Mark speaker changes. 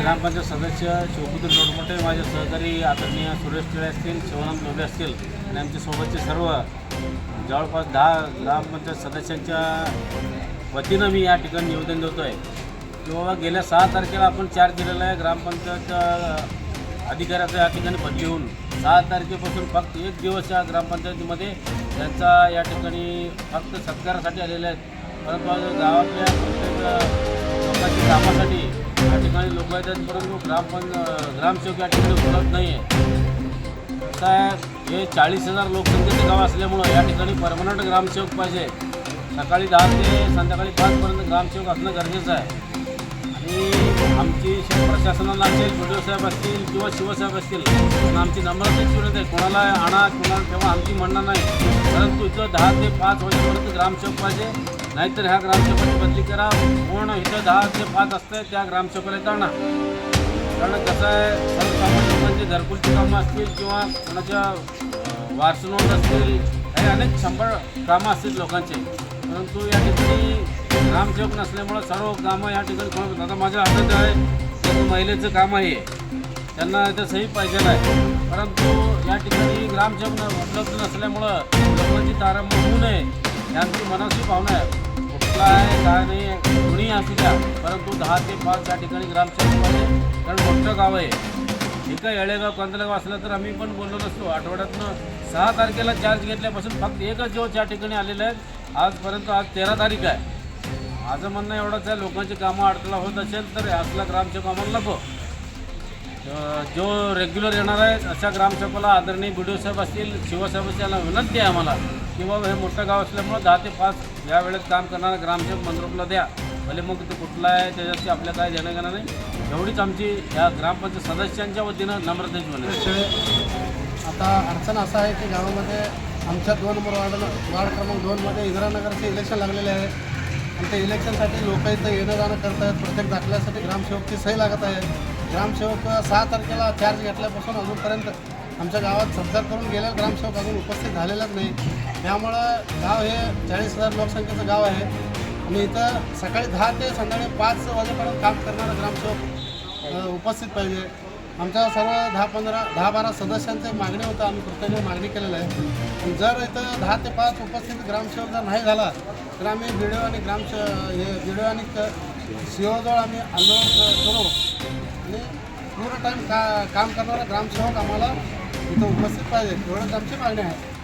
Speaker 1: ग्रामपंचायत सदस्य शिवपुत्र लोटमोठे, माझे सहकारी आदरणीय सुरेश टिळे असतील, शिवानंद लोबे असतील आणि आमच्या सोबतचे सर्व जवळपास 10 ग्रामपंचायत सदस्यांच्या वतीनं मी या ठिकाणी निवेदन देतो आहे की बाबा गेल्या 6 तारखेला आपण चार्ज दिलेला आहे. ग्रामपंचायत अधिकाऱ्याचा या ठिकाणी बदली होऊन 6 तारखेपासून फक्त 1 दिवस या ग्रामपंचायतीमध्ये त्यांचा या ठिकाणी फक्त सत्कारासाठी आलेले आहेत. परंतु आज गावातल्या प्रत्येक लोकांच्या कामासाठी या ठिकाणी लोक येतात, परंतु ग्रामसेवक या ठिकाणी उपलब्ध नाही आहे. काय हे 40,000 लोकसंख्येचे गाव असल्यामुळं या ठिकाणी परमनंट ग्रामसेवक पाहिजे. सकाळी 10 ते संध्याकाळी 5 पर्यंत ग्रामसेवक असणं गरजेचं आहे. आणि आमची प्रशासनाला असेल, BDO साहेब असतील किंवा शिवसाहेब असतील, पण आमची नम्रतेच विनंती आहे, कोणाला आणा कोणाला ठेवा आमची म्हणणं नाही, परंतु इथं 10 ते 5 वाजेपर्यंत ग्रामसेवक पाहिजे. नाहीतर ह्या ग्रामसेवकाची बदली करा. कोण इथं 10 ते 5 असतं त्या ग्रामसेवकाला आणा. कारण कसं आहे, सर्वसामान्य लोकांची घरकुलची कामं असतील किंवा कोणाच्या वारसनोंद असतील, हे अनेक 100 कामं असतील लोकांचे, परंतु या ठिकाणी ग्रामसेवक नसल्यामुळं सर्व कामं या ठिकाणी आता माझ्या हातात आहे. ते महिलेचं काम आहे, त्यांना इथं सही पाहिजे आहे, परंतु या ठिकाणी ग्रामसेवक उपलब्ध नसल्यामुळं लोकांची तारांबळ होऊ नये ही आमची मनाची भावना आहे. कुठला आहे काय नाही कोणीही असू द्या, परंतु 10 ते 5 या ठिकाणी ग्रामसेवक पाहिजे. कारण मोठं गाव आहे. ठीक आहे, येळेगाव कंदलेगाव असलं तर आम्ही पण बोललो नसतो. आठवड्यातनं 6 तारखेला चार्ज घेतल्यापासून फक्त एकच दिवस या ठिकाणी आलेले आहेत आजपर्यंत. आज 13 तारीख आहे. माझं म्हणणं एवढंच आहे, लोकांची कामं अडथळा होत असेल तर असला ग्रामसेवक आम्हाला नको. जो रेग्युलर येणार आहे अशा ग्रामसेवकाला आदरणीय BDO साहेब असतील, शिवसाहेब असतील, याला विनंती आहे आम्हाला की बाबा हे मोठं गाव असल्यामुळं 10 ते 5 या वेळेत काम करणारा ग्रामसेवक मंद्रुपला द्या. भले मग ते कुठला आहे त्याच्याशी आपल्या काय देणं घेणं नाही. एवढीच आमची या ग्रामपंचायत सदस्यांच्या वतीनं नम्रतेची विनंती.
Speaker 2: आता अडचण असं आहे की गावामध्ये आमच्या 2 नंबर वार्ड क्रमांक 2मध्ये इंदिरानगरचे इलेक्शन लागलेले आहे आणि ते इलेक्शनसाठी लोक इथं येणं जाणं करत आहेत. प्रत्येक दाखल्यासाठी ग्रामसेवकची सही लागत आहे. ग्रामसेवक 6 तारखेला चार्ज घेतल्यापासून अजूनपर्यंत आमच्या गावात सत्कार करून गेलेला ग्रामसेवक अजून उपस्थित झालेलाच नाही. त्यामुळं गाव हे 40,000 लोकसंख्येचं गाव आहे आणि इथं सकाळी 10 ते संध्याकाळी 5 वाजेपर्यंत काम करणारा ग्रामसेवक उपस्थित पाहिजे. आमच्या सर्व 10-12 सदस्यांची मागणी होतं. आम्ही प्रत्येकाने मागणी केलेलं आहे. आणि जर इथं 10 ते 5 उपस्थित ग्रामसेवक जर नाही झाला तर आम्ही BDO आणि BDO आणि COजवळ आम्ही आंदोलन करू आणि पूर्ण टाईम काम करणारा ग्रामसेवक आम्हाला इथं उपस्थित पाहिजे. एवढंच आमची मागणी आहे.